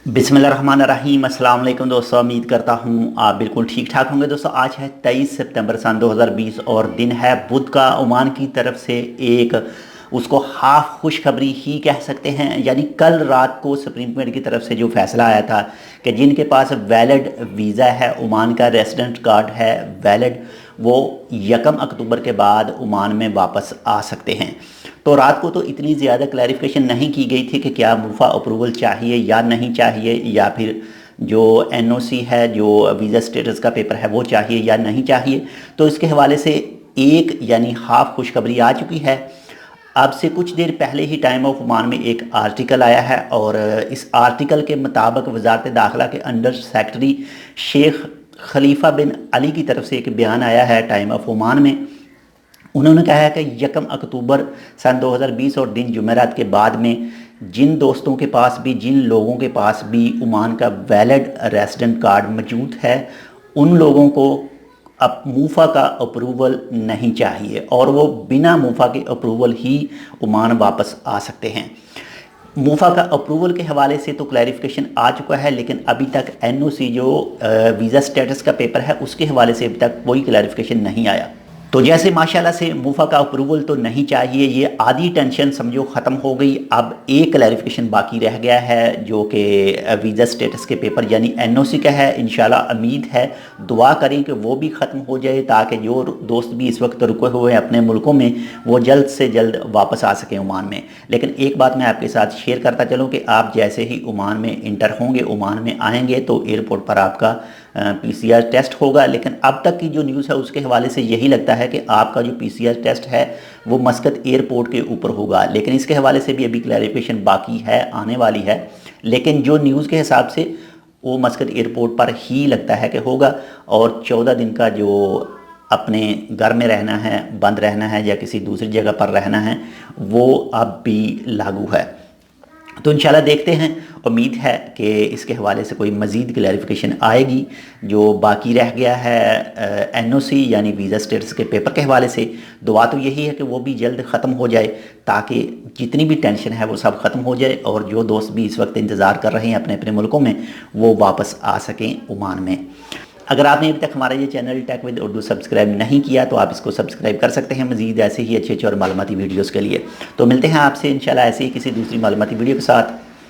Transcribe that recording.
बिस्मिल्लाहिर्रहमानिर्रहीम। अस्सलाम वालेकुम दोस्तों, उम्मीद करता हूँ आप बिल्कुल ठीक ठाक होंगे। दोस्तों आज है 23 सितंबर सन 2020 और दिन है बुध का। ओमान की तरफ से एक उसको हाफ खुशखबरी ही कह सकते हैं, यानी कल रात को सुप्रीम कोर्ट की तरफ से जो फैसला आया था कि जिनके पास वैलिड वीज़ा है, ओमान का रेसिडेंट कार्ड है वैलिड, वो 1 अक्टूबर के बाद ओमान में वापस आ सकते हैं। तो रात को तो इतनी ज़्यादा क्लैरिफिकेशन नहीं की गई थी कि क्या मुफा अप्रूवल चाहिए या नहीं चाहिए, या फिर जो एनओसी है, जो वीज़ा स्टेटस का पेपर है, वो चाहिए या नहीं चाहिए। तो इसके हवाले से एक यानी हाफ खुशखबरी आ चुकी है। अब से कुछ देर पहले ही टाइम ऑफ ओमान में एक आर्टिकल आया है और इस आर्टिकल के मुताबिक वजारत दाखिला के अंडर सेक्रेटरी शेख खलीफा बिन अली की तरफ से एक बयान आया है टाइम ऑफ ओमान में। उन्होंने कहा है कि 1 अक्टूबर सन 2020 और दिन जुमेरात के बाद में जिन दोस्तों के पास भी, जिन लोगों के पास भी ओमान का वैलिड रेसिडेंट कार्ड मौजूद है, उन लोगों को अब मूफा का अप्रूवल नहीं चाहिए और वो बिना मूफा के अप्रूवल ही ओमान वापस आ सकते हैं। मूफा का अप्रूवल के हवाले से तो क्लैरिफिकेशन आ चुका है, लेकिन अभी तक एनओसी जो वीज़ा स्टेटस का पेपर है उसके हवाले से अभी तक कोई क्लैरिफिकेशन नहीं आया। तो जैसे माशाल्लाह से मूफा का अप्रूवल तो नहीं चाहिए, ये आधी टेंशन समझो ख़त्म हो गई। अब एक क्लैरिफिकेशन बाकी रह गया है जो कि वीज़ा स्टेटस के पेपर यानी एनओसी का है। इंशाल्लाह उम्मीद है, दुआ करें कि वो भी ख़त्म हो जाए ताकि जो दोस्त भी इस वक्त रुके हुए हैं अपने मुल्कों में, वो जल्द से जल्द वापस आ सकें ओमान में। लेकिन एक बात मैं आपके साथ शेयर करता चलूँ कि आप जैसे ही ओमान में इंटर होंगे, ओमान में आएंगे, तो एयरपोर्ट पर आपका पीसीआर टेस्ट होगा। लेकिन अब तक की जो न्यूज़ है उसके हवाले से यही लगता है कि आपका जो पीसीआर टेस्ट है वो मस्कत एयरपोर्ट के ऊपर होगा, लेकिन इसके हवाले से भी अभी क्लैरिफिकेशन बाकी है, आने वाली है। लेकिन जो न्यूज़ के हिसाब से वो मस्कत एयरपोर्ट पर ही लगता है कि होगा, और 14 दिन का जो अपने घर में रहना है, बंद रहना है या किसी दूसरी जगह पर रहना है, वो अब भी लागू है। तो इंशाल्लाह देखते हैं, उम्मीद है कि इसके हवाले से कोई मज़ीद क्लैरिफिकेशन आएगी। जो बाकी रह गया है एनओसी यानी वीज़ा स्टेटस के पेपर के हवाले से, दुआ तो यही है कि वो भी जल्द ख़त्म हो जाए ताकि जितनी भी टेंशन है वो सब ख़त्म हो जाए और जो दोस्त भी इस वक्त इंतज़ार कर रहे हैं अपने अपने मुल्कों में, वो वापस आ सकें ओमान में। अगर आपने अभी तक हमारा ये channel tech with Urdu subscribe नहीं किया तो आप इसको सब्सक्राइब कर सकते हैं मज़ीद ऐसे ही अच्छे अच्छे और मालूमाती वीडियोज़ के लिए। तो मिलते हैं आपसे इंशाल्लाह ऐसे ही किसी दूसरी मालूमाती वीडियो के साथ।